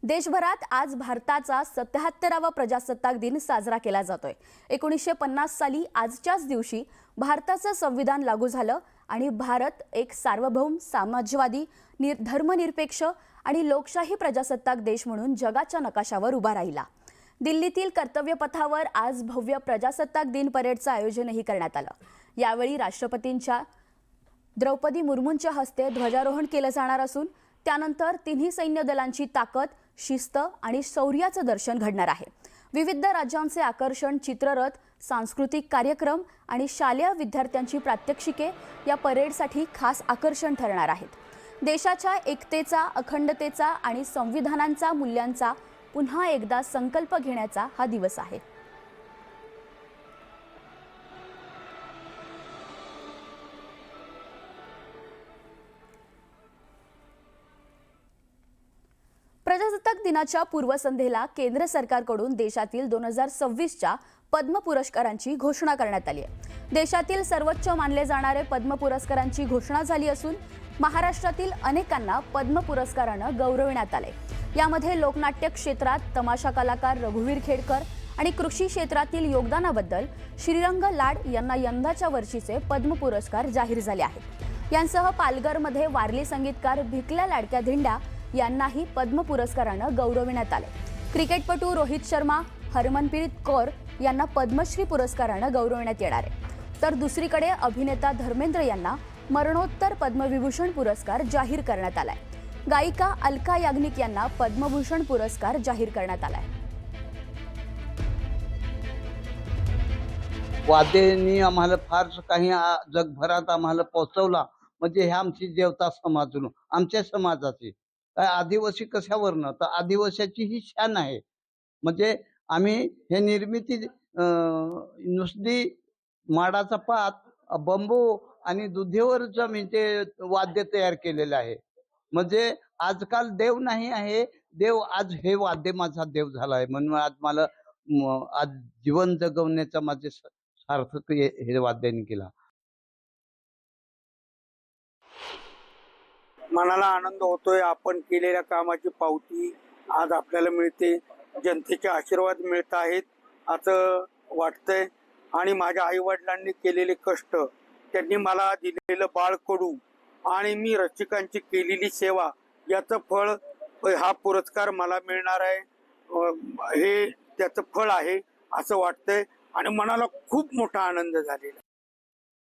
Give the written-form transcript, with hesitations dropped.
देशभरात आज भारताचा 77वा प्रजासत्ताक दिन साजरा केला जातोय। 1950 साली आजच्याच दिवशी भारताचं संविधान लागू झालं आणि भारत एक सार्वभौम, समाजवादी, धर्मनिरपेक्ष आणि लोकशाही प्रजासत्ताक देश म्हणून जगाच्या नकाशावर उभा राहिला। दिल्लीतील कर्तव्यपथावर आज भव्य प्रजासत्ताक दिन परेडचं आयोजनही करण्यात आलं। यावेळी राष्ट्रपतींच्या द्रौपदी मुर्मूंच्या हस्ते ध्वजारोहण केलं जाणार असून त्यानंतर तिन्ही सैन्य दलांची ताकद, शिस्त आणि शौर्याचं दर्शन घडणार आहे। विविध राज्यांचे आकर्षण, चित्ररथ, सांस्कृतिक कार्यक्रम आणि शालेय विद्यार्थ्यांची प्रात्यक्षिके या परेडसाठी खास आकर्षण ठरणार आहेत। देशाच्या एकतेचा, अखंडतेचा आणि संविधानांचा मूल्यांचा पुन्हा एकदा संकल्प घेण्याचा हा दिवस आहे। प्रजासत्ताक दिनाच्या पूर्वसंध्येला केंद्र सरकारकडून देशातील 2026च्या पद्म पुरस्कारांची घोषणा करण्यात आली आहे। देशातील सर्वोच्च मानले जाणारे पद्म पुरस्कारांची घोषणा झाली असून महाराष्ट्रातील अनेकांना पद्म पुरस्काराने गौरवण्यात आले। यामध्ये लोकनाट्य क्षेत्रात तमाशा कलाकार रघुवीर खेडकर आणि कृषी क्षेत्रातील योगदानाबद्दल श्रीरंग लाड यांना यंदाच्या वर्षीचे पद्म पुरस्कार जाहीर झाले आहेत। यांसह पालघरमध्ये वारली संगीतकार भिकल्या लाडक्या धिंड्या यांनाही पद्म पुरस्काराने गौरवण्यात आले। क्रिकेटपटू रोहित शर्मा, हरमनप्रीत कौर यांना पद्मश्री पुरस्काराने गौरवण्यात येणार आहे। तर दुसरीकडे अभिनेता धर्मेंद्र यांना मरणोत्तर पद्मविभूषण पुरस्कार जाहीर करण्यात आलाय। गायिका अलका याग्निक यांना पद्मभूषण पुरस्कार जाहीर करण्यात आलाय। वाद्यांनी आम्हाला फार काही जगभरात आम्हाला पोहोचवला, म्हणजे हे आमची देवता समजून आमच्या समाजाची आदिवासी कशावरनं तर आदिवासीची ही शान आहे। म्हणजे आम्ही हे निर्मिती नुसती माडाचा पात, बंबू आणि दुधीवरच आम्ही ते वाद्य तयार केलेलं आहे। म्हणजे आजकाल देव नाही आहे, देव आज हे वाद्य माझा देव झाला आहे। म्हणून आज मला आज जीवन जगवण्याचा माझे सार्थक हे वाद्याने केला। मनाला आनंद होतोय। आपण केलेल्या कामाची पावती आज आपल्याला मिळते, जनतेचे आशीर्वाद मिळत आहेत असं वाटतंय। आणि माझ्या आई वडिलांनी केलेले कष्ट, त्यांनी मला दिलेलं बाळकडू आणि मी रसिकांची केलेली सेवा याचं फळ हा पुरस्कार मला मिळणार आहे। हे त्याचं फळ आहे असं वाटतंय आणि मनाला खूप मोठा आनंद झालेला।